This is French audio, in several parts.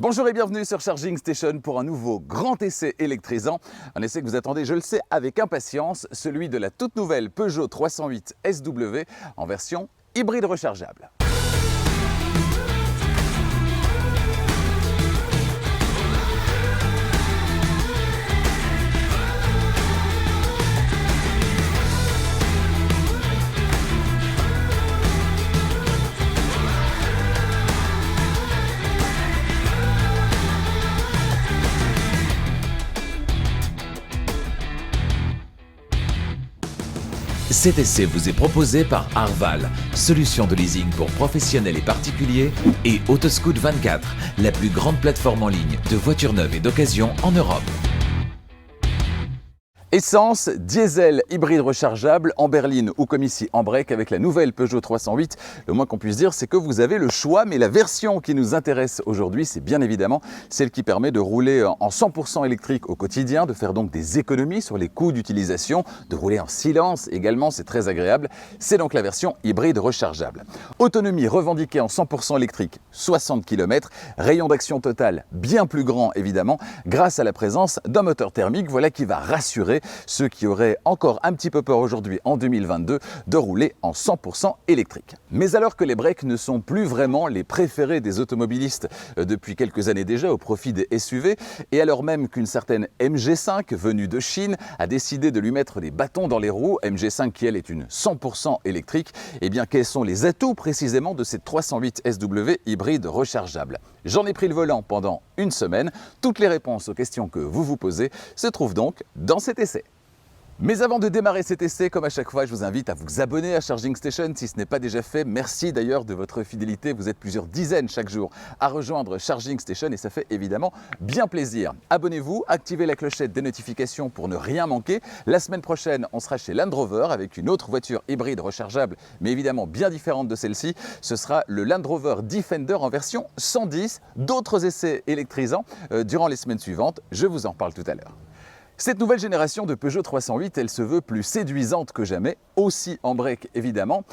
Bonjour et bienvenue sur Charging Station pour un nouveau grand essai électrisant. Un essai que vous attendez, je le sais, avec impatience, celui de la toute nouvelle Peugeot 308 SW en version hybride rechargeable. Cet essai vous est proposé par Arval, solution de leasing pour professionnels et particuliers, et Autoscout 24, la plus grande plateforme en ligne de voitures neuves et d'occasion en Europe. Essence, diesel, hybride rechargeable, en berline ou comme ici en break avec la nouvelle Peugeot 308. Le moins qu'on puisse dire, c'est que vous avez le choix, mais la version qui nous intéresse aujourd'hui, c'est bien évidemment celle qui permet de rouler en 100% électrique au quotidien, de faire donc des économies sur les coûts d'utilisation, de rouler en silence également, c'est très agréable. C'est donc la version hybride rechargeable. Autonomie revendiquée en 100% électrique, 60 km, rayon d'action total bien plus grand évidemment, grâce à la présence d'un moteur thermique, voilà qui va rassurer ceux qui auraient encore un petit peu peur aujourd'hui en 2022 de rouler en 100% électrique. Mais alors que les breaks ne sont plus vraiment les préférés des automobilistes depuis quelques années déjà au profit des SUV, et alors même qu'une certaine MG5 venue de Chine a décidé de lui mettre des bâtons dans les roues, MG5 qui elle est une 100% électrique, eh bien quels sont les atouts précisément de cette 308 SW hybride rechargeable? J'en ai pris le volant pendant une semaine. Toutes les réponses aux questions que vous vous posez se trouvent donc dans cet essai. Mais avant de démarrer cet essai, comme à chaque fois, je vous invite à vous abonner à Charging Station si ce n'est pas déjà fait. Merci d'ailleurs de votre fidélité. Vous êtes plusieurs dizaines chaque jour à rejoindre Charging Station et ça fait évidemment bien plaisir. Abonnez-vous, activez la clochette des notifications pour ne rien manquer. La semaine prochaine, on sera chez Land Rover avec une autre voiture hybride rechargeable, mais évidemment bien différente de celle-ci. Ce sera le Land Rover Defender en version 110. D'autres essais électrisants durant les semaines suivantes. Je vous en parle tout à l'heure. Cette nouvelle génération de Peugeot 308, elle se veut plus séduisante que jamais, aussi en break évidemment.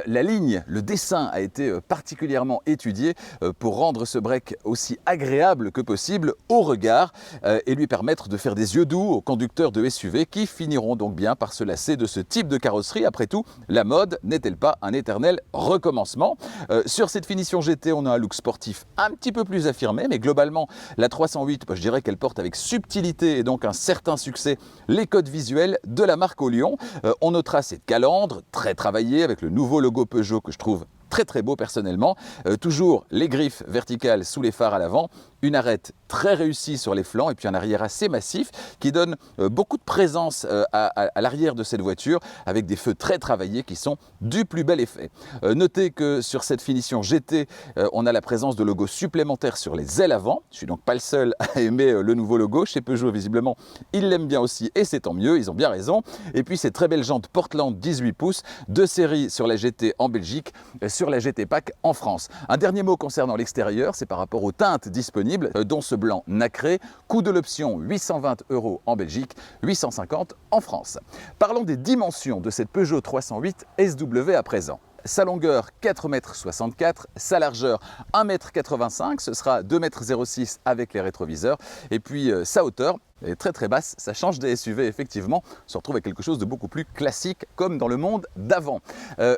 La ligne, le dessin a été particulièrement étudié pour rendre ce break aussi agréable que possible au regard et lui permettre de faire des yeux doux aux conducteurs de SUV qui finiront donc bien par se lasser de ce type de carrosserie. Après tout, la mode n'est-elle pas un éternel recommencement? Sur cette finition GT, on a un look sportif un petit peu plus affirmé, mais globalement, la 308, je dirais qu'elle porte avec subtilité et donc un certain succès les codes visuels de la marque au lion. On notera cette calandre très travaillée avec le nouveau logo Peugeot que je trouve très beau personnellement. Toujours les griffes verticales sous les phares à l'avant, une arête très réussie sur les flancs et puis un arrière assez massif qui donne beaucoup de présence à l'arrière de cette voiture avec des feux très travaillés qui sont du plus bel effet. Notez que sur cette finition GT, on a la présence de logos supplémentaires sur les ailes avant. Je ne suis donc pas le seul à aimer le nouveau logo. Chez Peugeot, visiblement, ils l'aiment bien aussi et c'est tant mieux, ils ont bien raison. Et puis ces très belles jantes Portland 18 pouces de série sur la GT en Belgique, sur la GT Pack en France. Un dernier mot concernant l'extérieur, c'est par rapport aux teintes disponibles, dont ce blanc nacré. Coût de l'option 820 € en Belgique, 850 en France. Parlons des dimensions de cette Peugeot 308 SW à présent. Sa longueur 4,64 m, sa largeur 1,85 m, ce sera 2,06 m avec les rétroviseurs, et puis sa hauteur est très basse, ça change des SUV effectivement, on se retrouve avec quelque chose de beaucoup plus classique comme dans le monde d'avant.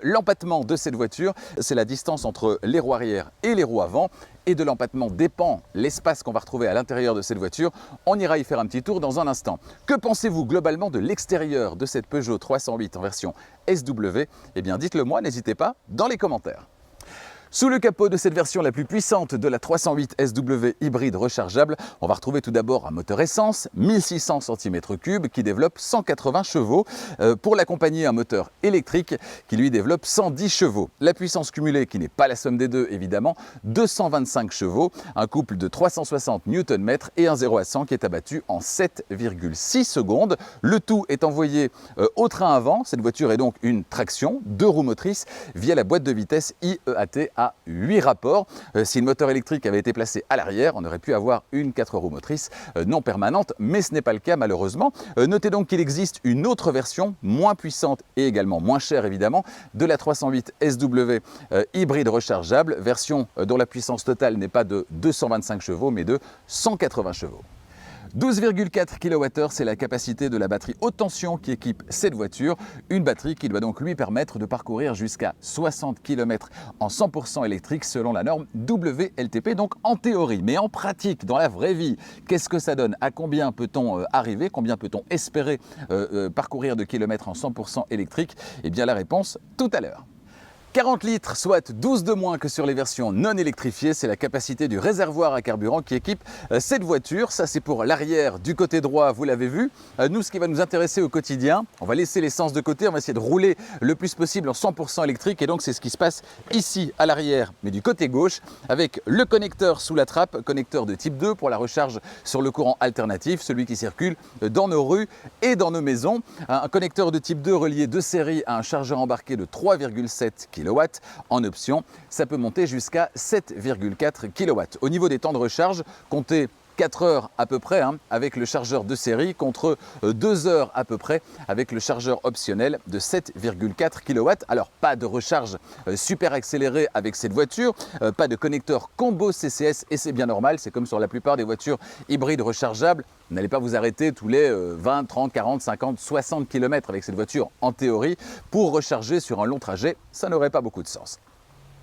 L'empattement de cette voiture, c'est la distance entre les roues arrière et les roues avant, et de l'empattement dépend l'espace qu'on va retrouver à l'intérieur de cette voiture. On ira y faire un petit tour dans un instant. Que pensez-vous globalement de l'extérieur de cette Peugeot 308 en version SW? Eh bien dites-le moi, n'hésitez pas dans les commentaires. Sous le capot de cette version la plus puissante de la 308 SW hybride rechargeable, on va retrouver tout d'abord un moteur essence, 1600 cm3 qui développe 180 chevaux. Pour l'accompagner, un moteur électrique qui lui développe 110 chevaux. La puissance cumulée, qui n'est pas la somme des deux évidemment, 225 chevaux, un couple de 360 Nm et un 0 à 100 qui est abattu en 7,6 secondes. Le tout est envoyé au train avant. Cette voiture est donc une traction, 2 roues motrices, via la boîte de vitesse IEAT à 8 rapports. Si le moteur électrique avait été placé à l'arrière, on aurait pu avoir une 4 roues motrices non permanente, mais ce n'est pas le cas malheureusement. Notez donc qu'il existe une autre version, moins puissante et également moins chère évidemment, de la 308 SW hybride rechargeable, version dont la puissance totale n'est pas de 225 chevaux, mais de 180 chevaux. 12,4 kWh, c'est la capacité de la batterie haute tension qui équipe cette voiture. Une batterie qui doit donc lui permettre de parcourir jusqu'à 60 km en 100% électrique selon la norme WLTP, donc en théorie. Mais en pratique, dans la vraie vie, qu'est-ce que ça donne? À combien peut-on arriver? Combien peut-on espérer parcourir de kilomètres en 100% électrique? Eh bien la réponse tout à l'heure. 40 litres, soit 12 de moins que sur les versions non électrifiées, c'est la capacité du réservoir à carburant qui équipe cette voiture. Ça, c'est pour l'arrière du côté droit, vous l'avez vu. Nous, ce qui va nous intéresser au quotidien, on va laisser l'essence de côté, on va essayer de rouler le plus possible en 100% électrique. Et donc, c'est ce qui se passe ici à l'arrière, mais du côté gauche, avec le connecteur sous la trappe, connecteur de type 2 pour la recharge sur le courant alternatif, celui qui circule dans nos rues et dans nos maisons. Un connecteur de type 2 relié de série à un chargeur embarqué de 3,7 kW. En option, ça peut monter jusqu'à 7,4 kW. Au niveau des temps de recharge, comptez 4 heures à peu près avec le chargeur de série contre 2 heures à peu près avec le chargeur optionnel de 7,4 kW. Alors pas de recharge super accélérée avec cette voiture, pas de connecteur combo CCS et c'est bien normal, c'est comme sur la plupart des voitures hybrides rechargeables. Vous n'allez pas vous arrêter tous les 20, 30, 40, 50, 60 km avec cette voiture en théorie pour recharger sur un long trajet, ça n'aurait pas beaucoup de sens.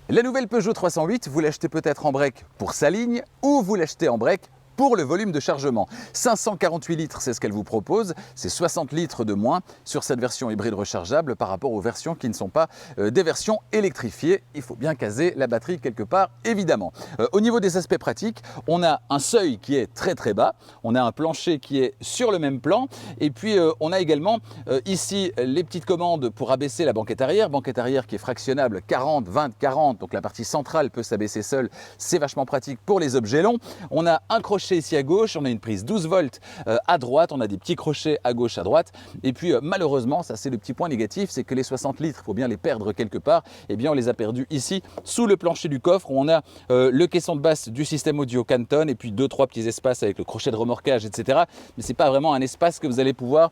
La nouvelle Peugeot 308, vous l'achetez peut-être en break pour sa ligne ou vous l'achetez en break pour le volume de chargement. 548 litres, c'est ce qu'elle vous propose, c'est 60 litres de moins sur cette version hybride rechargeable par rapport aux versions qui ne sont pas des versions électrifiées. Il faut bien caser la batterie quelque part, évidemment. Au niveau des aspects pratiques, on a un seuil qui est très très bas, on a un plancher qui est sur le même plan, et puis on a également ici les petites commandes pour abaisser la banquette arrière qui est fractionnable 40, 20, 40, donc la partie centrale peut s'abaisser seule, c'est vachement pratique pour les objets longs. On a un crochet ici à gauche, on a une prise 12 volts à droite, on a des petits crochets à gauche, à droite, et puis malheureusement, ça c'est le petit point négatif, c'est que les 60 litres, il faut bien les perdre quelque part, et bien on les a perdus ici, sous le plancher du coffre, où on a le caisson de basse du système audio Canton, et puis 2-3 petits espaces avec le crochet de remorquage, etc. Mais c'est pas vraiment un espace que vous allez pouvoir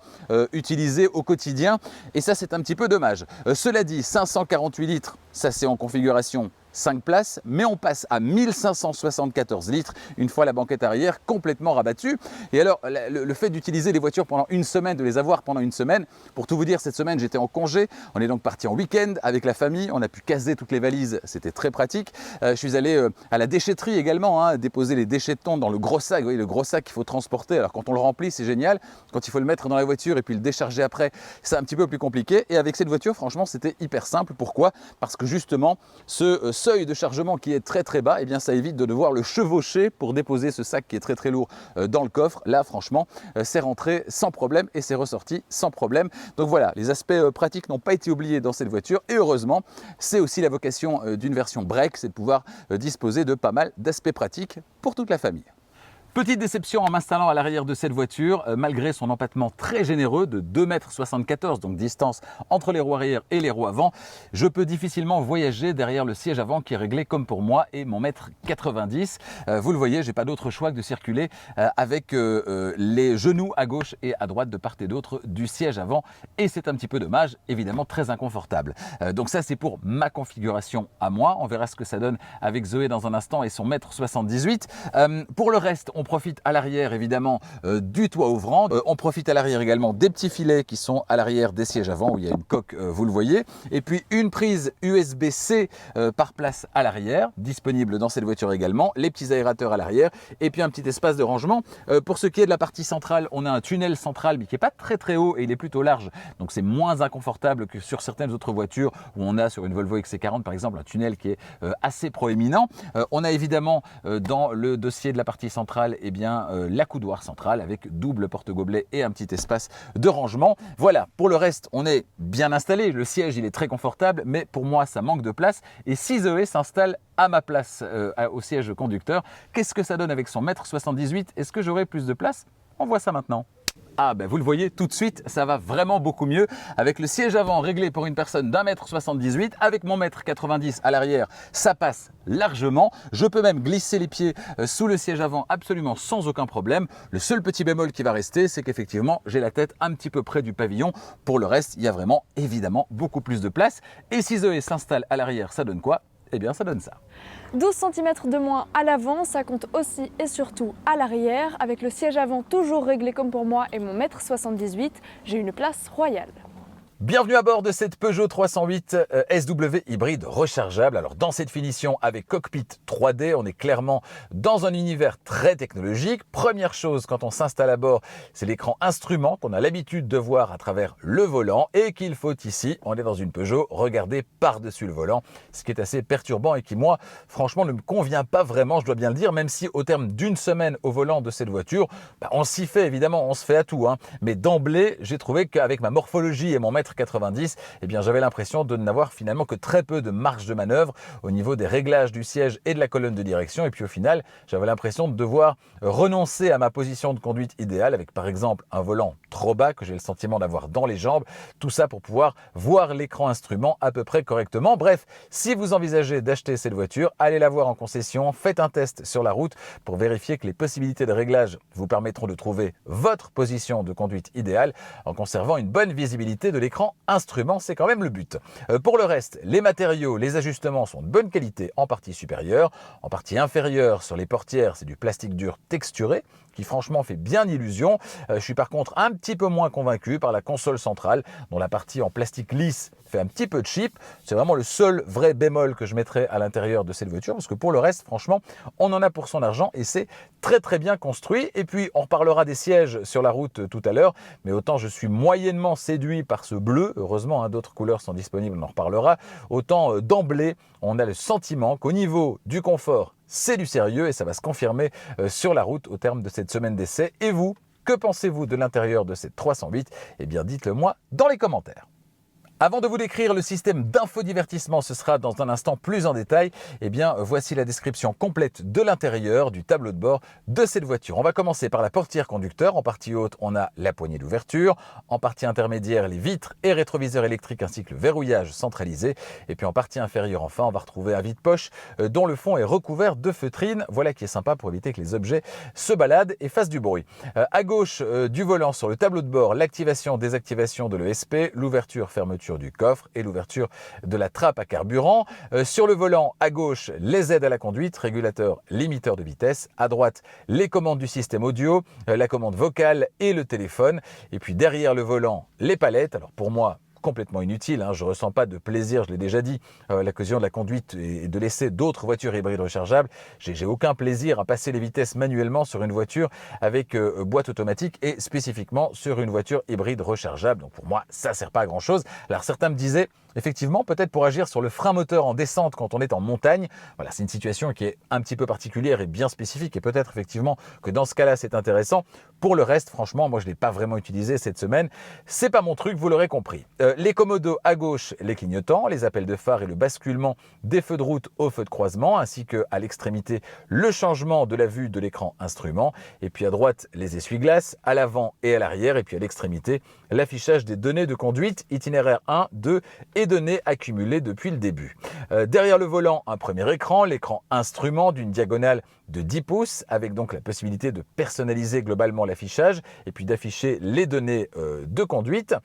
utiliser au quotidien, et ça c'est un petit peu dommage. Cela dit, 548 litres, ça c'est en configuration 5 places, mais on passe à 1574 litres une fois la banquette arrière complètement rabattue. Et alors, le fait d'utiliser les voitures pendant une semaine, de les avoir pendant une semaine, pour tout vous dire, cette semaine j'étais en congé, on est donc parti en week-end avec la famille, on a pu caser toutes les valises, c'était très pratique. Je suis allé à la déchetterie également, déposer les déchets de thon dans le gros sac, vous voyez, le gros sac qu'il faut transporter. Alors quand on le remplit, c'est génial, quand il faut le mettre dans la voiture et puis le décharger après, c'est un petit peu plus compliqué. Et avec cette voiture, franchement, c'était hyper simple. Pourquoi? Parce que justement, ce seuil de chargement qui est très très bas, et bien ça évite de devoir le chevaucher pour déposer ce sac qui est très très lourd dans le coffre. Là franchement c'est rentré sans problème et c'est ressorti sans problème. Donc voilà, les aspects pratiques n'ont pas été oubliés dans cette voiture et heureusement c'est aussi la vocation d'une version break, c'est de pouvoir disposer de pas mal d'aspects pratiques pour toute la famille. Petite déception en m'installant à l'arrière de cette voiture, malgré son empattement très généreux de 2,74 m, donc distance entre les roues arrière et les roues avant, je peux difficilement voyager derrière le siège avant qui est réglé comme pour moi et mon 1,90 m. Vous le voyez, j'ai pas d'autre choix que de circuler avec les genoux à gauche et à droite de part et d'autre du siège avant et c'est un petit peu dommage, évidemment très inconfortable. Donc ça c'est pour ma configuration à moi, on verra ce que ça donne avec Zoé dans un instant et son 1,78 m. Pour le reste, on profite à l'arrière évidemment du toit ouvrant, on profite à l'arrière également des petits filets qui sont à l'arrière des sièges avant où il y a une coque, vous le voyez, et puis une prise USB-C par place à l'arrière, disponible dans cette voiture également, les petits aérateurs à l'arrière, et puis un petit espace de rangement. Pour ce qui est de la partie centrale, on a un tunnel central mais qui n'est pas très très haut et il est plutôt large, donc c'est moins inconfortable que sur certaines autres voitures où on a sur une Volvo XC40 par exemple un tunnel qui est assez proéminent. On a évidemment dans le dossier de la partie centrale l'accoudoir central avec double porte-gobelet et un petit espace de rangement. Voilà, pour le reste, on est bien installé. Le siège, il est très confortable, mais pour moi, ça manque de place. Et si Zoé s'installe à ma place au siège conducteur, qu'est-ce que ça donne avec son 1,78 m? Est-ce que j'aurai plus de place? On voit ça maintenant. Ah ben vous le voyez tout de suite, ça va vraiment beaucoup mieux. Avec le siège avant réglé pour une personne d'1,78 m, avec mon 1,90 m à l'arrière, ça passe largement. Je peux même glisser les pieds sous le siège avant absolument sans aucun problème. Le seul petit bémol qui va rester, c'est qu'effectivement, j'ai la tête un petit peu près du pavillon. Pour le reste, il y a vraiment évidemment beaucoup plus de place. Et si Zoé s'installe à l'arrière, ça donne quoi? Eh bien, ça donne ça. 12 cm de moins à l'avant, ça compte aussi et surtout à l'arrière. Avec le siège avant toujours réglé comme pour moi et mon 1,78 m, j'ai une place royale. Bienvenue à bord de cette Peugeot 308 SW hybride rechargeable. Alors dans cette finition avec cockpit 3D, on est clairement dans un univers très technologique. Première chose quand on s'installe à bord, c'est l'écran instrument qu'on a l'habitude de voir à travers le volant et qu'il faut ici, on est dans une Peugeot, regarder par-dessus le volant, ce qui est assez perturbant et qui moi, franchement, ne me convient pas vraiment, je dois bien le dire, même si au terme d'une semaine au volant de cette voiture, on s'y fait évidemment, on se fait à tout. Mais d'emblée, j'ai trouvé qu'avec ma morphologie et mon 1,90 m, eh bien, j'avais l'impression de n'avoir finalement que très peu de marge de manœuvre au niveau des réglages du siège et de la colonne de direction. Et puis au final, j'avais l'impression de devoir renoncer à ma position de conduite idéale avec par exemple un volant trop bas que j'ai le sentiment d'avoir dans les jambes. Tout ça pour pouvoir voir l'écran instrument à peu près correctement. Bref, si vous envisagez d'acheter cette voiture, allez la voir en concession, faites un test sur la route pour vérifier que les possibilités de réglage vous permettront de trouver votre position de conduite idéale en conservant une bonne visibilité de l'écran instrument, c'est quand même le but. Pour le reste, les matériaux, les ajustements sont de bonne qualité en partie supérieure. En partie inférieure, sur les portières, c'est du plastique dur texturé qui franchement fait bien illusion. Je suis par contre un petit peu moins convaincu par la console centrale dont la partie en plastique lisse fait un petit peu cheap. C'est vraiment le seul vrai bémol que je mettrais à l'intérieur de cette voiture parce que pour le reste, franchement, on en a pour son argent et c'est très très bien construit. Et puis on reparlera des sièges sur la route tout à l'heure, mais autant je suis moyennement séduit par ce bleu, heureusement d'autres couleurs sont disponibles, on en reparlera, autant d'emblée on a le sentiment qu'au niveau du confort, c'est du sérieux et ça va se confirmer sur la route au terme de cette semaine d'essai. Et vous, que pensez-vous de l'intérieur de cette 308? Eh bien dites-le moi dans les commentaires. Avant de vous décrire le système d'infodivertissement, ce sera dans un instant plus en détail, eh bien voici la description complète de l'intérieur du tableau de bord de cette voiture. On va commencer par la portière conducteur. En partie haute, on a la poignée d'ouverture. En partie intermédiaire, les vitres et rétroviseurs électriques ainsi que le verrouillage centralisé. Et puis en partie inférieure, enfin, on va retrouver un vide-poche dont le fond est recouvert de feutrine. Voilà qui est sympa pour éviter que les objets se baladent et fassent du bruit. À gauche du volant, sur le tableau de bord, l'activation-désactivation de l'ESP, l'ouverture-fermeture du coffre et l'ouverture de la trappe à carburant. Sur le volant, à gauche, les aides à la conduite, régulateur, limiteur de vitesse. À droite, les commandes du système audio, la commande vocale et le téléphone. Et puis derrière le volant, les palettes. Alors pour moi, complètement inutile, je ne ressens pas de plaisir, je l'ai déjà dit, à l'occasion de la conduite et de l'essai d'autres voitures hybrides rechargeables. J'ai aucun plaisir à passer les vitesses manuellement sur une voiture avec boîte automatique et spécifiquement sur une voiture hybride rechargeable. Donc pour moi, ça ne sert pas à grand chose. Alors certains me disaient, effectivement, peut-être pour agir sur le frein moteur en descente quand on est en montagne. Voilà, c'est une situation qui est un petit peu particulière et bien spécifique et peut-être effectivement que dans ce cas-là, c'est intéressant. Pour le reste, franchement, moi, je ne l'ai pas vraiment utilisé cette semaine. C'est pas mon truc, vous l'aurez compris. Les commodos à gauche, les clignotants, les appels de phare et le basculement des feux de route aux feux de croisement, ainsi qu'à l'extrémité, le changement de la vue de l'écran instrument. Et puis à droite, les essuie-glaces, à l'avant et à l'arrière. Et puis à l'extrémité, l'affichage des données de conduite, itinéraire 1, 2 et données accumulées depuis le début. Derrière le volant, un premier écran, l'écran instrument d'une diagonale de 10 pouces, avec donc la possibilité de personnaliser globalement l'affichage et puis d'afficher les données de conduite.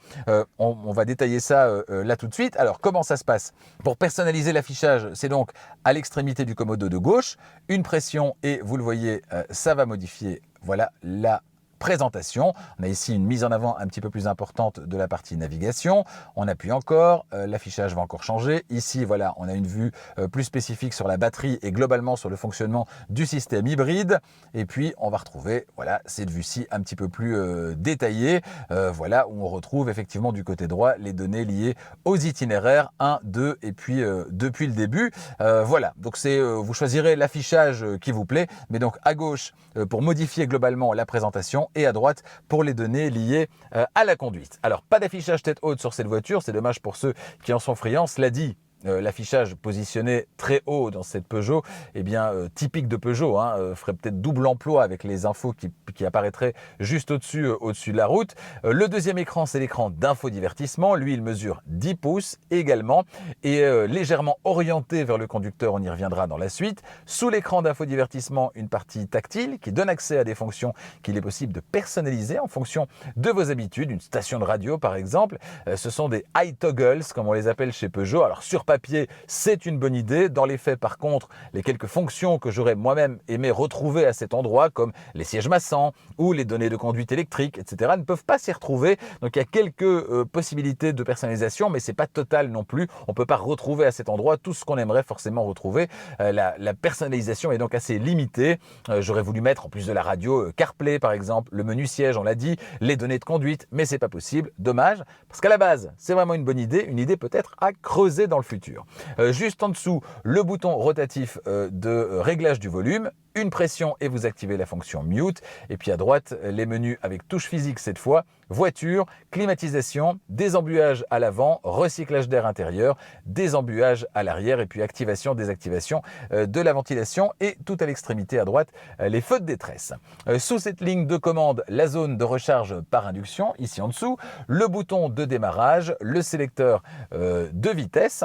On va détailler ça là tout de suite. Alors comment ça se passe? Pour personnaliser l'affichage, c'est donc à l'extrémité du commodo de gauche, une pression et vous le voyez, ça va modifier voilà la présentation. On a ici une mise en avant un petit peu plus importante de la partie navigation. On appuie encore, l'affichage va encore changer. Ici, voilà, on a une vue plus spécifique sur la batterie et globalement sur le fonctionnement du système hybride. Et puis, on va retrouver voilà, cette vue-ci un petit peu plus détaillée. Voilà, où on retrouve effectivement du côté droit les données liées aux itinéraires 1, 2 et puis depuis le début. Voilà, donc vous choisirez l'affichage qui vous plaît. Mais donc à gauche, pour modifier globalement la présentation et à droite pour les données liées à la conduite. Alors, pas d'affichage tête haute sur cette voiture, c'est dommage pour ceux qui en sont friands. Cela dit, l'affichage positionné très haut dans cette Peugeot, eh bien typique de Peugeot, ferait peut-être double emploi avec les infos qui apparaîtraient juste au-dessus de la route. Le deuxième écran, c'est l'écran d'infodivertissement. Lui, il mesure 10 pouces également et légèrement orienté vers le conducteur, on y reviendra dans la suite. Sous l'écran d'infodivertissement, une partie tactile qui donne accès à des fonctions qu'il est possible de personnaliser en fonction de vos habitudes, une station de radio par exemple. Ce sont des iToggles, comme on les appelle chez Peugeot. Alors sur papier, c'est une bonne idée. Dans les faits, par contre, les quelques fonctions que j'aurais moi-même aimé retrouver à cet endroit, comme les sièges massants ou les données de conduite électrique, etc., ne peuvent pas s'y retrouver. Donc il y a quelques possibilités de personnalisation, mais c'est pas total non plus. On peut pas retrouver à cet endroit tout ce qu'on aimerait forcément retrouver. La personnalisation est donc assez limitée. J'aurais voulu mettre, en plus de la radio, CarPlay par exemple, le menu siège, on l'a dit, les données de conduite, mais c'est pas possible. Dommage, parce qu'à la base, c'est vraiment une bonne idée, une idée peut-être à creuser dans le futur. Juste en dessous, le bouton rotatif de réglage du volume, une pression et vous activez la fonction mute. Et puis à droite, les menus avec touche physique cette fois, voiture, climatisation, désembuage à l'avant, recyclage d'air intérieur, désembuage à l'arrière et puis activation, désactivation de la ventilation et tout à l'extrémité à droite, les feux de détresse. Sous cette ligne de commande, la zone de recharge par induction, ici en dessous, le bouton de démarrage, le sélecteur de vitesse.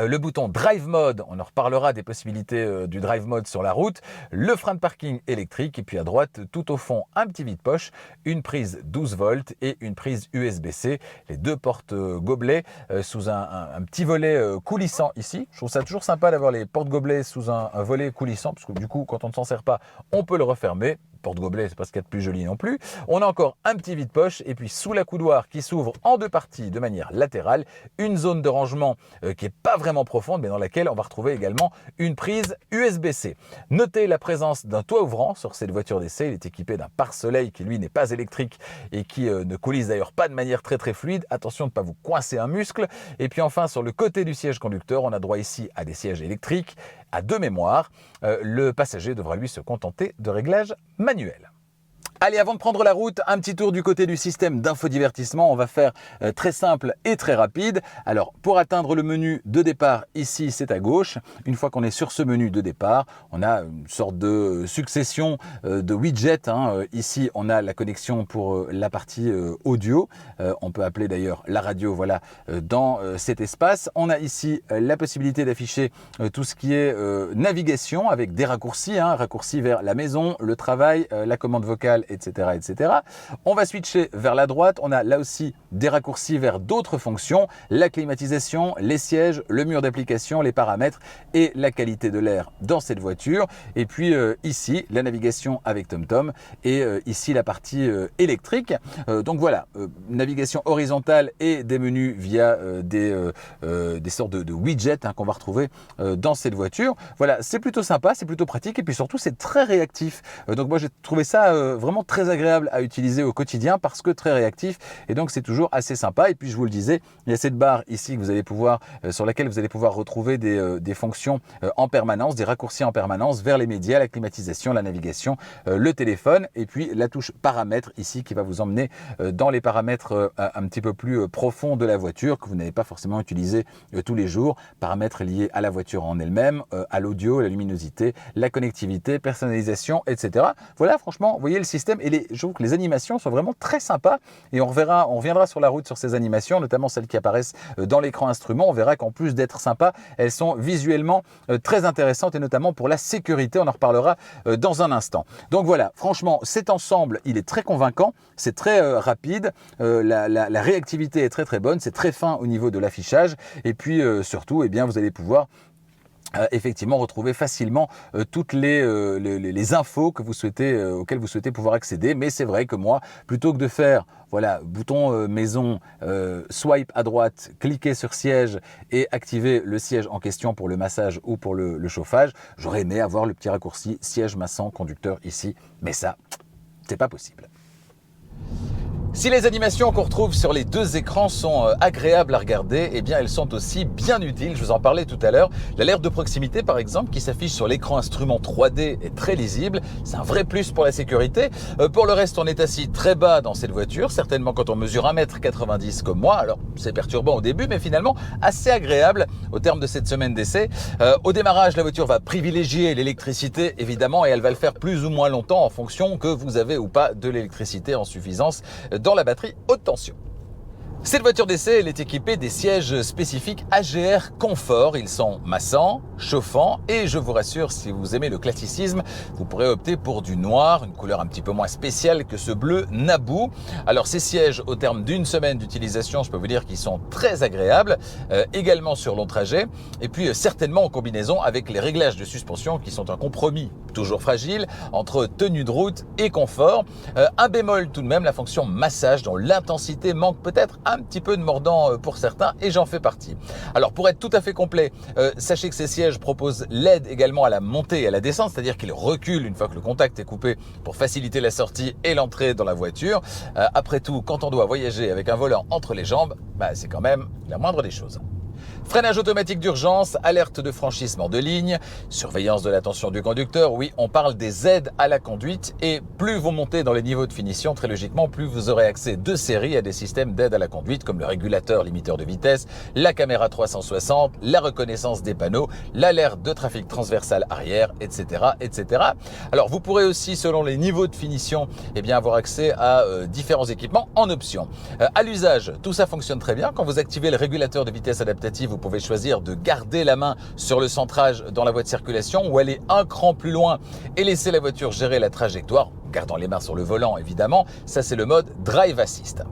Le bouton Drive Mode, on en reparlera des possibilités du Drive Mode sur la route, le frein de parking électrique et puis à droite, tout au fond, un petit vide-poche, une prise 12 volts et une prise USB-C, les deux portes gobelets sous un petit volet coulissant ici. Je trouve ça toujours sympa d'avoir les portes gobelets sous un volet coulissant parce que du coup, quand on ne s'en sert pas, on peut le refermer. Porte-gobelet, c'est pas ce qu'il y a de plus joli non plus. On a encore un petit vide-poche et puis sous la coudoir qui s'ouvre en deux parties de manière latérale, une zone de rangement qui est pas vraiment profonde mais dans laquelle on va retrouver également une prise USB-C. Notez la présence d'un toit ouvrant sur cette voiture d'essai. Il est équipé d'un pare-soleil qui lui n'est pas électrique et qui ne coulisse d'ailleurs pas de manière très fluide. Attention de ne pas vous coincer un muscle. Et puis enfin sur le côté du siège conducteur, on a droit ici à des sièges électriques à deux mémoires. Le passager devra lui se contenter de réglages manuels. Allez, avant de prendre la route, un petit tour du côté du système d'infodivertissement. On va faire très simple et très rapide. Alors, pour atteindre le menu de départ, ici, c'est à gauche. Une fois qu'on est sur ce menu de départ, on a une sorte de succession de widgets. Ici, on a la connexion pour la partie audio. On peut appeler d'ailleurs la radio, voilà, dans cet espace. On a ici la possibilité d'afficher tout ce qui est navigation avec des raccourcis, raccourcis vers la maison, le travail, la commande vocale, etc., etc. On va switcher vers la droite. On a là aussi des raccourcis vers d'autres fonctions, la climatisation, les sièges, le mur d'application, les paramètres et la qualité de l'air dans cette voiture. Et puis ici, la navigation avec TomTom et ici la partie électrique. Donc voilà, navigation horizontale et des menus via des sortes de widgets qu'on va retrouver dans cette voiture. Voilà, c'est plutôt sympa, c'est plutôt pratique et puis surtout c'est très réactif. Donc moi j'ai trouvé ça vraiment très agréable à utiliser au quotidien parce que très réactif et donc c'est toujours assez sympa. Et puis je vous le disais, il y a cette barre ici que vous allez pouvoir, sur laquelle vous allez pouvoir retrouver des fonctions en permanence, des raccourcis en permanence vers les médias, la climatisation, la navigation, le téléphone et puis la touche paramètres ici qui va vous emmener dans les paramètres un petit peu plus profonds de la voiture que vous n'avez pas forcément utilisé tous les jours, paramètres liés à la voiture en elle-même, à l'audio, la luminosité, la connectivité, personnalisation, etc. Voilà, franchement, vous voyez le système et je trouve que les animations sont vraiment très sympas et on reviendra sur la route sur ces animations, notamment celles qui apparaissent dans l'écran instrument. On verra qu'en plus d'être sympas, elles sont visuellement très intéressantes et notamment pour la sécurité. On en reparlera dans un instant. Donc voilà, franchement, cet ensemble, il est très convaincant, c'est très rapide, la réactivité est très bonne, c'est très fin au niveau de l'affichage et puis surtout, eh bien, vous allez pouvoir effectivement retrouver facilement toutes les infos que vous souhaitez, auxquelles vous souhaitez pouvoir accéder. Mais c'est vrai que moi, plutôt que de faire voilà, bouton maison, swipe à droite, cliquer sur siège et activer le siège en question pour le massage ou pour le chauffage, j'aurais aimé avoir le petit raccourci siège massant conducteur ici. Mais ça, c'est pas possible. Si les animations qu'on retrouve sur les deux écrans sont agréables à regarder, eh bien elles sont aussi bien utiles. Je vous en parlais tout à l'heure. L'alerte de proximité, par exemple, qui s'affiche sur l'écran instrument 3D est très lisible. C'est un vrai plus pour la sécurité. Pour le reste, on est assis très bas dans cette voiture, certainement quand on mesure 1,90 m comme moi. Alors c'est perturbant au début, mais finalement assez agréable au terme de cette semaine d'essai. Au démarrage, la voiture va privilégier l'électricité, évidemment, et elle va le faire plus ou moins longtemps en fonction que vous avez ou pas de l'électricité en suffisance dans la batterie haute tension. Cette voiture d'essai, elle est équipée des sièges spécifiques AGR Confort. Ils sont massants, chauffants et je vous rassure, si vous aimez le classicisme, vous pourrez opter pour du noir, une couleur un petit peu moins spéciale que ce bleu Naboo. Alors ces sièges, au terme d'une semaine d'utilisation, je peux vous dire qu'ils sont très agréables, également sur long trajet et puis certainement en combinaison avec les réglages de suspension qui sont un compromis toujours fragile entre tenue de route et confort. Un bémol tout de même, la fonction massage dont l'intensité manque peut-être un petit peu de mordant pour certains et j'en fais partie. Alors pour être tout à fait complet, sachez que ces sièges proposent l'aide également à la montée et à la descente, c'est-à-dire qu'ils reculent une fois que le contact est coupé pour faciliter la sortie et l'entrée dans la voiture. Après tout, quand on doit voyager avec un volant entre les jambes, c'est quand même la moindre des choses. Freinage automatique d'urgence, alerte de franchissement de ligne, surveillance de l'attention du conducteur. Oui, on parle des aides à la conduite et plus vous montez dans les niveaux de finition, très logiquement, plus vous aurez accès de série à des systèmes d'aide à la conduite comme le régulateur limiteur de vitesse, la caméra 360, la reconnaissance des panneaux, l'alerte de trafic transversal arrière, etc., etc. Alors, vous pourrez aussi, selon les niveaux de finition, avoir accès à différents équipements en option. À l'usage, tout ça fonctionne très bien. Quand vous activez le régulateur de vitesse adaptative, vous pouvez choisir de garder la main sur le centrage dans la voie de circulation ou aller un cran plus loin et laisser la voiture gérer la trajectoire, gardant les mains sur le volant évidemment. Ça, c'est le mode Drive Assist.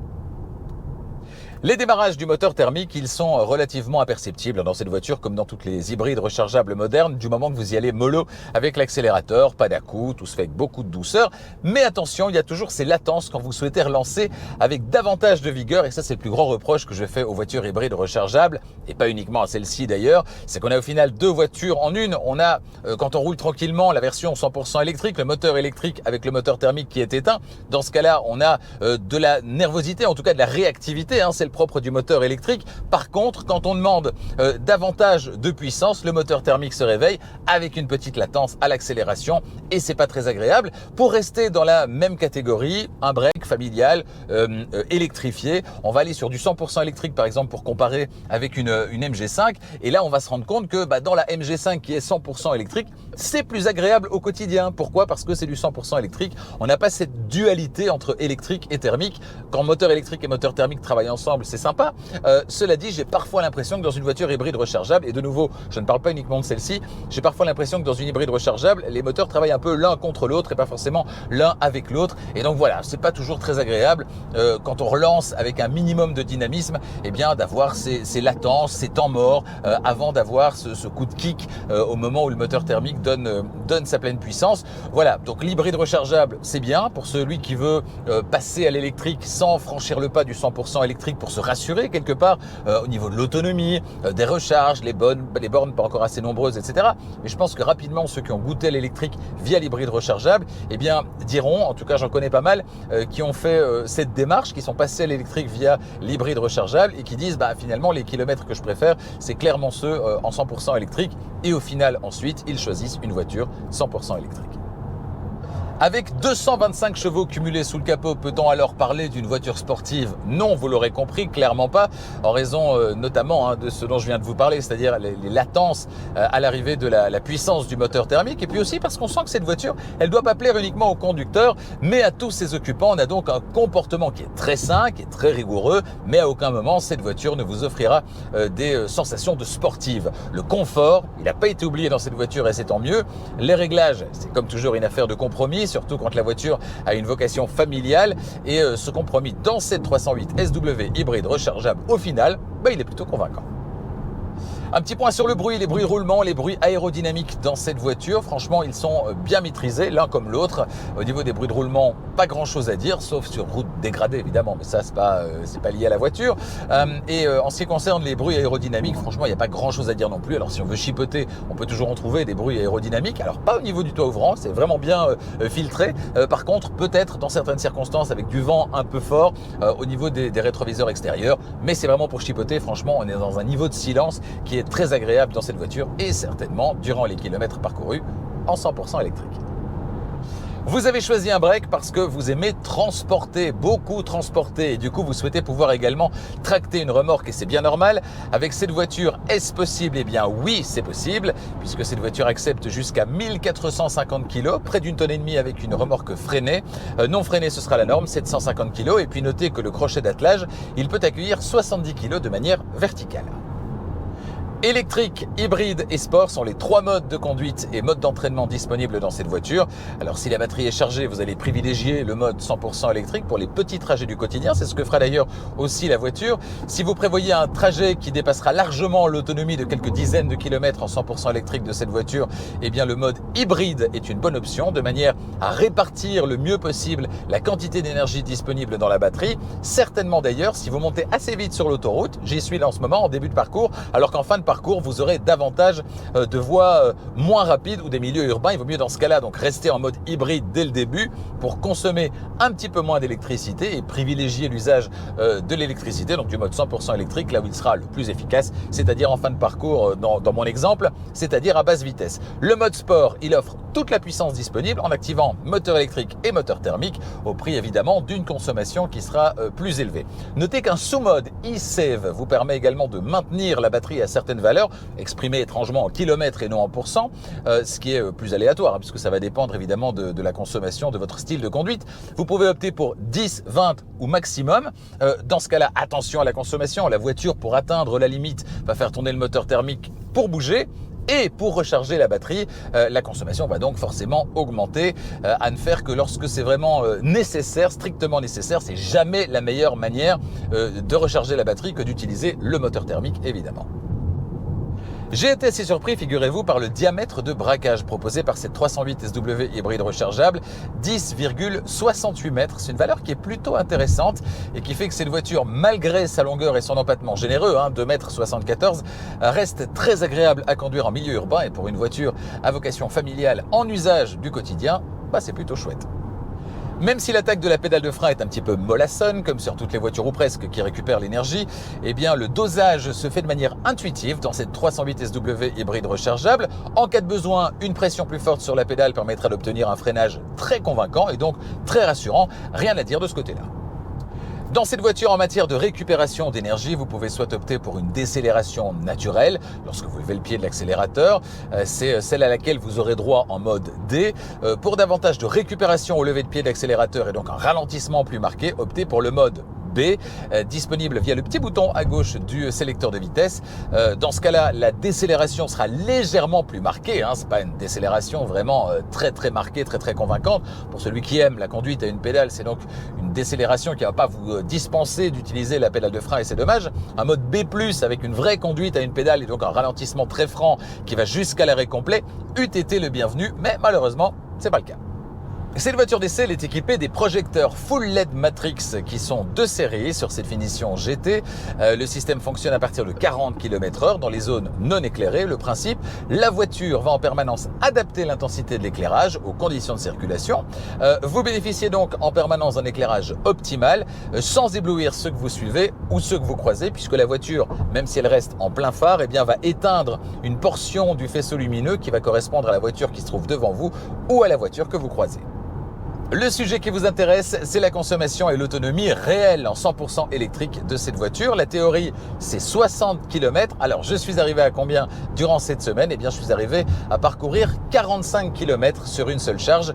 Les démarrages du moteur thermique, ils sont relativement imperceptibles dans cette voiture comme dans toutes les hybrides rechargeables modernes du moment que vous y allez mollo avec l'accélérateur, pas d'à-coups, tout se fait avec beaucoup de douceur. Mais attention, il y a toujours ces latences quand vous souhaitez relancer avec davantage de vigueur et ça c'est le plus grand reproche que je fais aux voitures hybrides rechargeables et pas uniquement à celle-ci d'ailleurs, c'est qu'on a au final deux voitures en une. On a, quand on roule tranquillement, la version 100% électrique, le moteur électrique avec le moteur thermique qui est éteint. Dans ce cas-là, on a de la nervosité, en tout cas de la réactivité, c'est propre du moteur électrique. Par contre, quand on demande davantage de puissance, le moteur thermique se réveille avec une petite latence à l'accélération et c'est pas très agréable. Pour rester dans la même catégorie, un break familial électrifié, on va aller sur du 100% électrique par exemple pour comparer avec une MG5 et là on va se rendre compte que dans la MG5 qui est 100% électrique, c'est plus agréable au quotidien. Pourquoi ? Parce que c'est du 100% électrique. On n'a pas cette dualité entre électrique et thermique. Quand moteur électrique et moteur thermique travaillent ensemble, c'est sympa. Cela dit, j'ai parfois l'impression que dans une voiture hybride rechargeable, et de nouveau, je ne parle pas uniquement de celle-ci, j'ai parfois l'impression que dans une hybride rechargeable, les moteurs travaillent un peu l'un contre l'autre et pas forcément l'un avec l'autre. Et donc voilà, c'est pas toujours très agréable quand on relance avec un minimum de dynamisme, d'avoir ces latences, ces temps morts avant d'avoir ce coup de kick au moment où le moteur thermique donne sa pleine puissance. Voilà, donc l'hybride rechargeable, c'est bien pour celui qui veut passer à l'électrique sans franchir le pas du 100% électrique pour se rassurer quelque part au niveau de l'autonomie, des recharges, les bornes pas encore assez nombreuses, etc. Mais je pense que rapidement, ceux qui ont goûté à l'électrique via l'hybride rechargeable, diront, en tout cas j'en connais pas mal, qui ont fait cette démarche, qui sont passés à l'électrique via l'hybride rechargeable et qui disent finalement les kilomètres que je préfère, c'est clairement ceux en 100% électrique et au final ensuite ils choisissent une voiture 100% électrique. Avec 225 chevaux cumulés sous le capot, peut-on alors parler d'une voiture sportive ? Non, vous l'aurez compris, clairement pas, en raison notamment de ce dont je viens de vous parler, c'est-à-dire les latences à l'arrivée de la puissance du moteur thermique, et puis aussi parce qu'on sent que cette voiture, elle doit pas plaire uniquement au conducteur, mais à tous ses occupants. On a donc un comportement qui est très sain, qui est très rigoureux, mais à aucun moment cette voiture ne vous offrira des sensations de sportive. Le confort, il n'a pas été oublié dans cette voiture et c'est tant mieux. Les réglages, c'est comme toujours une affaire de compromis, surtout quand la voiture a une vocation familiale et ce compromis dans cette 308 SW hybride rechargeable au final, il est plutôt convaincant. Un petit point sur le bruit, les bruits de roulement, les bruits aérodynamiques dans cette voiture. Franchement, ils sont bien maîtrisés, l'un comme l'autre. Au niveau des bruits de roulement, pas grand chose à dire, sauf sur route dégradée évidemment, mais ça c'est pas lié à la voiture. En ce qui concerne les bruits aérodynamiques, franchement, il n'y a pas grand chose à dire non plus. Alors si on veut chipoter, on peut toujours en trouver des bruits aérodynamiques. Alors pas au niveau du toit ouvrant, c'est vraiment bien filtré. Par contre, peut-être dans certaines circonstances avec du vent un peu fort au niveau des rétroviseurs extérieurs. Mais c'est vraiment pour chipoter. Franchement, on est dans un niveau de silence qui est très agréable dans cette voiture et certainement durant les kilomètres parcourus en 100% électrique. Vous avez choisi un break parce que vous aimez transporter, beaucoup transporter, et du coup vous souhaitez pouvoir également tracter une remorque et c'est bien normal. Avec cette voiture, est-ce possible? Eh bien oui, c'est possible, puisque cette voiture accepte jusqu'à 1450 kg, près d'une tonne et demie avec une remorque freinée. Non freinée, ce sera la norme, 750 kg, et puis notez que le crochet d'attelage, il peut accueillir 70 kg de manière verticale. Électrique, hybride et sport sont les trois modes de conduite et modes d'entraînement disponibles dans cette voiture. Alors si la batterie est chargée, vous allez privilégier le mode 100% électrique pour les petits trajets du quotidien. C'est ce que fera d'ailleurs aussi la voiture. Si vous prévoyez un trajet qui dépassera largement l'autonomie de quelques dizaines de kilomètres en 100% électrique de cette voiture, eh bien le mode hybride est une bonne option de manière à répartir le mieux possible la quantité d'énergie disponible dans la batterie. Certainement d'ailleurs, si vous montez assez vite sur l'autoroute, j'y suis là en ce moment en début de parcours, alors qu'en fin de parcours, vous aurez davantage de voies moins rapides ou des milieux urbains. Il vaut mieux dans ce cas-là donc rester en mode hybride dès le début pour consommer un petit peu moins d'électricité et privilégier l'usage de l'électricité, donc du mode 100% électrique, là où il sera le plus efficace, c'est-à-dire en fin de parcours dans mon exemple, c'est-à-dire à basse vitesse. Le mode sport, il offre toute la puissance disponible en activant moteur électrique et moteur thermique au prix évidemment d'une consommation qui sera plus élevée. Notez qu'un sous-mode e-Save vous permet également de maintenir la batterie à certaines valeurs, exprimées étrangement en kilomètres et non en pourcents, ce qui est plus aléatoire, puisque ça va dépendre évidemment de la consommation, de votre style de conduite. Vous pouvez opter pour 10, 20 ou maximum. Dans ce cas-là, attention à la consommation. La voiture, pour atteindre la limite, va faire tourner le moteur thermique pour bouger. Et pour recharger la batterie, la consommation va donc forcément augmenter, à ne faire que lorsque c'est vraiment nécessaire, strictement nécessaire. C'est jamais la meilleure manière de recharger la batterie que d'utiliser le moteur thermique, évidemment. J'ai été assez surpris, figurez-vous, par le diamètre de braquage proposé par cette 308 SW hybride rechargeable, 10,68 mètres. C'est une valeur qui est plutôt intéressante et qui fait que cette voiture, malgré sa longueur et son empattement généreux, 2,74 m, reste très agréable à conduire en milieu urbain, et pour une voiture à vocation familiale en usage du quotidien, c'est plutôt chouette. Même si l'attaque de la pédale de frein est un petit peu mollassonne, comme sur toutes les voitures ou presque qui récupèrent l'énergie, eh bien le dosage se fait de manière intuitive dans cette 308 SW hybride rechargeable. En cas de besoin, une pression plus forte sur la pédale permettra d'obtenir un freinage très convaincant et donc très rassurant. Rien à dire de ce côté-là. Dans cette voiture, en matière de récupération d'énergie, vous pouvez soit opter pour une décélération naturelle lorsque vous levez le pied de l'accélérateur, c'est celle à laquelle vous aurez droit en mode D. Pour davantage de récupération au lever de pied de l'accélérateur et donc un ralentissement plus marqué, optez pour le mode B, disponible via le petit bouton à gauche du sélecteur de vitesse. Dans ce cas-là, la décélération sera légèrement plus marquée, c'est pas une décélération vraiment très marquée, très convaincante. Pour celui qui aime la conduite à une pédale, c'est donc une décélération qui va pas vous dispenser d'utiliser la pédale de frein et c'est dommage. Un mode B+, avec une vraie conduite à une pédale et donc un ralentissement très franc qui va jusqu'à l'arrêt complet, eût été le bienvenu, mais malheureusement, c'est pas le cas. Cette voiture d'essai est équipée des projecteurs Full LED Matrix qui sont de série sur cette finition GT. Le système fonctionne à partir de 40 km/h dans les zones non éclairées. Le principe, la voiture va en permanence adapter l'intensité de l'éclairage aux conditions de circulation. Vous bénéficiez donc en permanence d'un éclairage optimal sans éblouir ceux que vous suivez ou ceux que vous croisez, puisque la voiture, même si elle reste en plein phare, va éteindre une portion du faisceau lumineux qui va correspondre à la voiture qui se trouve devant vous ou à la voiture que vous croisez. Le sujet qui vous intéresse, c'est la consommation et l'autonomie réelle en 100% électrique de cette voiture. La théorie, c'est 60 km. Alors, je suis arrivé à combien durant cette semaine? Eh bien, je suis arrivé à parcourir 45 km sur une seule charge.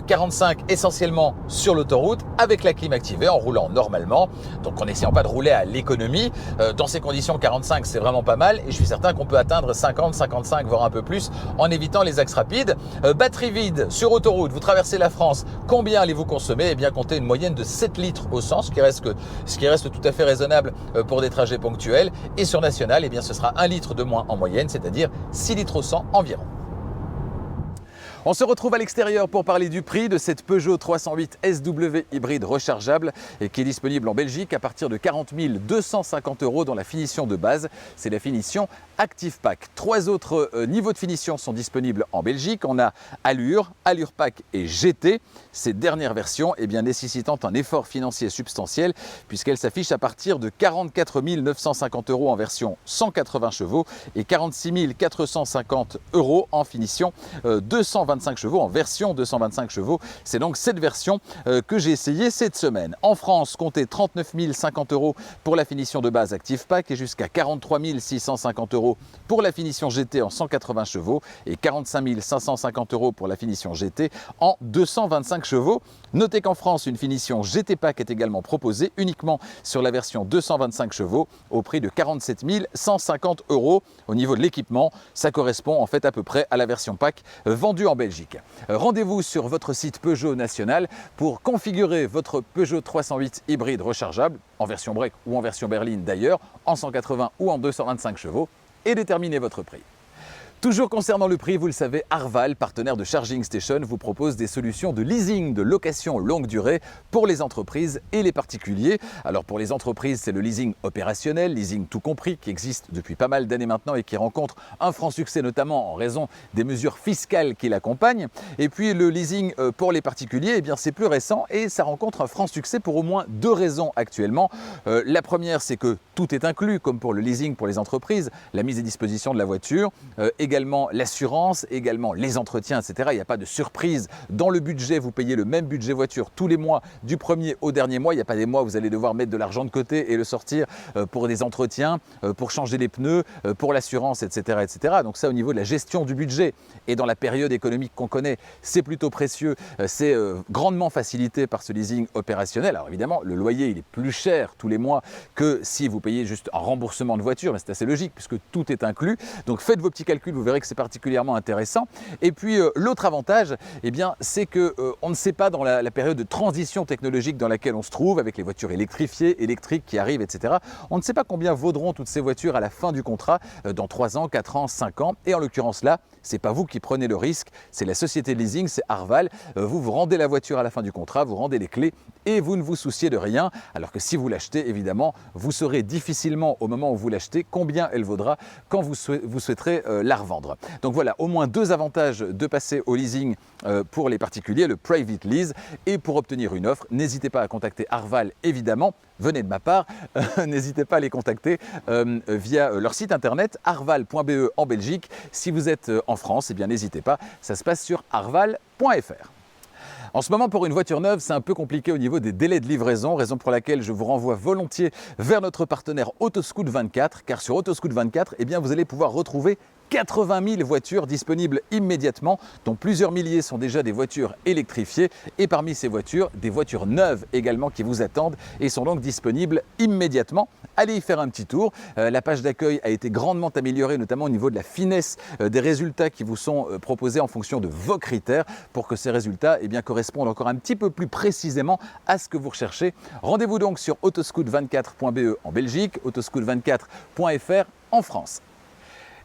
45 essentiellement sur l'autoroute avec la clim activée en roulant normalement. Donc, en n'essayant pas de rouler à l'économie. Dans ces conditions, 45, c'est vraiment pas mal. Et je suis certain qu'on peut atteindre 50, 55, voire un peu plus en évitant les axes rapides. Batterie vide sur autoroute, vous traversez la France, Combien allez-vous consommer? Eh bien, comptez une moyenne de 7 litres au 100, ce qui reste tout à fait raisonnable pour des trajets ponctuels. Et sur national, eh bien, ce sera 1 litre de moins en moyenne, c'est-à-dire 6 litres au 100 environ. On se retrouve à l'extérieur pour parler du prix de cette Peugeot 308 SW hybride rechargeable et qui est disponible en Belgique à partir de 40 250 € dans la finition de base. C'est la finition Active Pack. 3 autres niveaux de finition sont disponibles en Belgique. On a Allure, Allure Pack et GT. Ces dernières versions nécessitant un effort financier substantiel puisqu'elles s'affichent à partir de 44 950 € en version 180 chevaux et 46 450 € en finition 225 chevaux, en version 225 chevaux. C'est donc cette version que j'ai essayée cette semaine. En France, comptez 39 050 € pour la finition de base Active Pack et jusqu'à 43 650 € pour la finition GT en 180 chevaux et 45 550 € pour la finition GT en 225 chevaux. Notez qu'en France, une finition GT Pack est également proposée uniquement sur la version 225 chevaux au prix de 47 150 €. Au niveau de l'équipement, ça correspond en fait à peu près à la version Pack vendue en Belgique. Rendez-vous sur votre site Peugeot National pour configurer votre Peugeot 308 hybride rechargeable, en version break ou en version berline d'ailleurs, en 180 ou en 225 chevaux, et déterminer votre prix. Toujours concernant le prix, vous le savez, Arval, partenaire de Charging Station, vous propose des solutions de leasing, de location longue durée pour les entreprises et les particuliers. Alors pour les entreprises, c'est le leasing opérationnel, leasing tout compris, qui existe depuis pas mal d'années maintenant et qui rencontre un franc succès notamment en raison des mesures fiscales qui l'accompagnent. Et puis le leasing pour les particuliers, eh bien c'est plus récent et ça rencontre un franc succès pour au moins 2 raisons actuellement. La première, c'est que tout est inclus, comme pour le leasing pour les entreprises, la mise à disposition de la voiture, également l'assurance, également les entretiens, etc. Il n'y a pas de surprise dans le budget. Vous payez le même budget voiture tous les mois, du premier au dernier mois. Il n'y a pas des mois où vous allez devoir mettre de l'argent de côté et le sortir pour des entretiens, pour changer les pneus, pour l'assurance, etc., etc. Donc ça, au niveau de la gestion du budget et dans la période économique qu'on connaît, c'est plutôt précieux. C'est grandement facilité par ce leasing opérationnel. Alors évidemment, le loyer, il est plus cher tous les mois que si vous payez juste un remboursement de voiture, mais c'est assez logique puisque tout est inclus. Donc faites vos petits calculs, vous verrez que c'est particulièrement intéressant. Et puis l'autre avantage, eh bien, c'est qu'on ne sait pas dans la période de transition technologique dans laquelle on se trouve, avec les voitures électrifiées, électriques qui arrivent, etc. On ne sait pas combien vaudront toutes ces voitures à la fin du contrat, dans 3 ans, 4 ans, 5 ans. Et en l'occurrence là, c'est pas vous qui prenez le risque, c'est la société de leasing, c'est Arval. Vous vous rendez la voiture à la fin du contrat, vous rendez les clés et vous ne vous souciez de rien. Alors que si vous l'achetez, évidemment, vous saurez difficilement au moment où vous l'achetez combien elle vaudra quand vous souhaiterez la revendre. Donc voilà, au moins 2 avantages de passer au leasing pour les particuliers, le private lease. Et pour obtenir une offre, n'hésitez pas à contacter Arval, évidemment. Venez de ma part, n'hésitez pas à les contacter via leur site internet arval.be en Belgique. Si vous êtes en France, eh bien n'hésitez pas, ça se passe sur arval.fr. En ce moment, pour une voiture neuve, c'est un peu compliqué au niveau des délais de livraison, raison pour laquelle je vous renvoie volontiers vers notre partenaire Autoscout24, car sur Autoscout24, eh bien, vous allez pouvoir retrouver 80 000 voitures disponibles immédiatement, dont plusieurs milliers sont déjà des voitures électrifiées. Et parmi ces voitures, des voitures neuves également qui vous attendent et sont donc disponibles immédiatement. Allez y faire un petit tour. La page d'accueil a été grandement améliorée, notamment au niveau de la finesse des résultats qui vous sont proposés en fonction de vos critères pour que ces résultats correspondent encore un petit peu plus précisément à ce que vous recherchez. Rendez-vous donc sur autoscout24.be en Belgique, autoscout24.fr en France.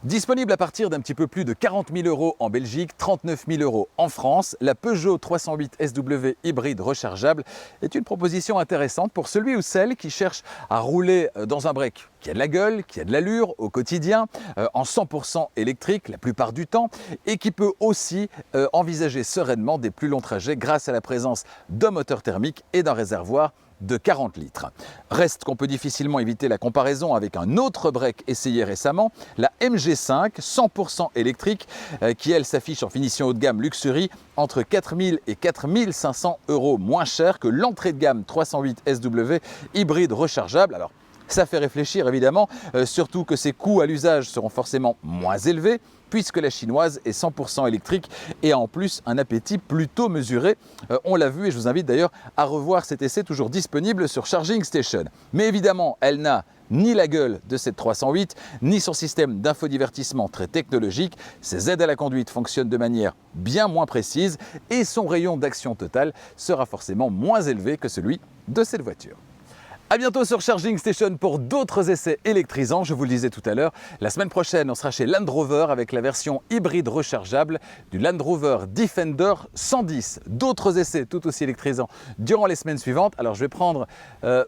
Disponible à partir d'un petit peu plus de 40 000 € en Belgique, 39 000 € en France, la Peugeot 308 SW hybride rechargeable est une proposition intéressante pour celui ou celle qui cherche à rouler dans un break qui a de la gueule, qui a de l'allure au quotidien, en 100% électrique la plupart du temps et qui peut aussi envisager sereinement des plus longs trajets grâce à la présence d'un moteur thermique et d'un réservoir de 40 litres. Reste qu'on peut difficilement éviter la comparaison avec un autre break essayé récemment, la MG5 100% électrique qui elle s'affiche en finition haut de gamme Luxury entre 4 000 et 4 500 € moins cher que l'entrée de gamme 308 SW hybride rechargeable. Alors ça fait réfléchir évidemment, surtout que ses coûts à l'usage seront forcément moins élevés puisque la chinoise est 100% électrique et a en plus un appétit plutôt mesuré. On l'a vu et je vous invite d'ailleurs à revoir cet essai toujours disponible sur Charging Station. Mais évidemment, elle n'a ni la gueule de cette 308, ni son système d'infodivertissement très technologique. Ses aides à la conduite fonctionnent de manière bien moins précise et son rayon d'action total sera forcément moins élevé que celui de cette voiture. A bientôt sur Charging Station pour d'autres essais électrisants. Je vous le disais tout à l'heure, la semaine prochaine, on sera chez Land Rover avec la version hybride rechargeable du Land Rover Defender 110. D'autres essais tout aussi électrisants durant les semaines suivantes. Alors je vais prendre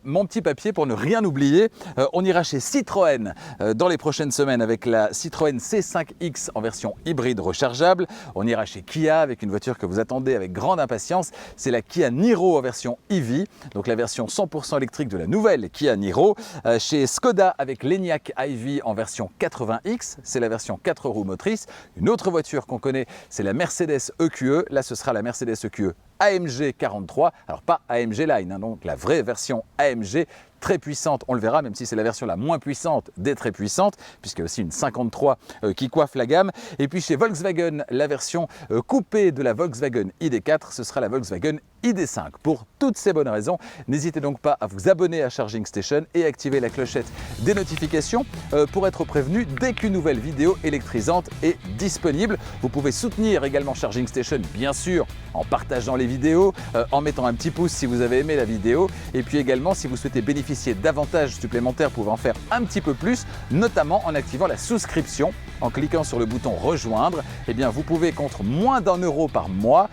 mon petit papier pour ne rien oublier. On ira chez Citroën dans les prochaines semaines avec la Citroën C5X en version hybride rechargeable. On ira chez Kia avec une voiture que vous attendez avec grande impatience. C'est la Kia Niro en version EV, donc la version 100% électrique de la nouvelle Kia Niro. Chez Skoda avec l'Enyaq iV en version 80X, c'est la version 4 roues motrices. Une autre voiture qu'on connaît, c'est la Mercedes EQE. Là, ce sera la Mercedes EQE AMG 43. Alors pas AMG Line, donc la vraie version AMG très puissante, on le verra, même si c'est la version la moins puissante des très puissantes, puisqu'il y a aussi une 53 qui coiffe la gamme. Et puis chez Volkswagen, la version coupée de la Volkswagen ID4, ce sera la Volkswagen ID5. Pour toutes ces bonnes raisons, n'hésitez donc pas à vous abonner à Charging Station et activer la clochette des notifications pour être prévenu dès qu'une nouvelle vidéo électrisante est disponible. Vous pouvez soutenir également Charging Station, bien sûr, en partageant les vidéos, en mettant un petit pouce si vous avez aimé la vidéo, et puis également si vous souhaitez bénéficier d'avantages supplémentaires pour en faire un petit peu plus, notamment en activant la souscription. En cliquant sur le bouton rejoindre, eh bien, vous pouvez contre moins d'1 € par mois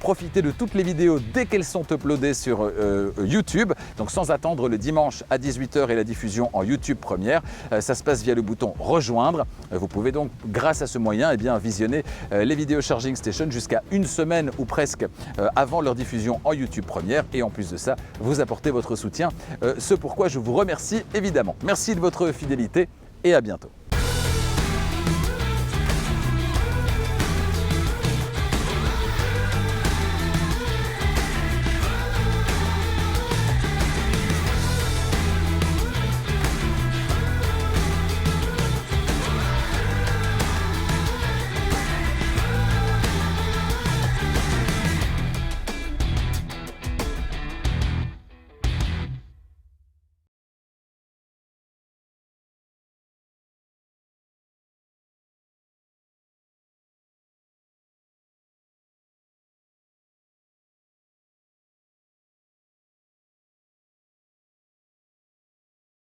profiter de toutes les vidéos dès qu'elles sont uploadées sur YouTube, donc sans attendre le dimanche à 18 h et la diffusion en YouTube première. Ça se passe via le bouton rejoindre. Vous pouvez donc, grâce à ce moyen, visionner les vidéos Charging Station jusqu'à une semaine ou presque avant leur diffusion en YouTube première, et en plus de ça, vous apportez votre soutien, ce pourquoi je vous remercie évidemment. Merci de votre fidélité et à bientôt.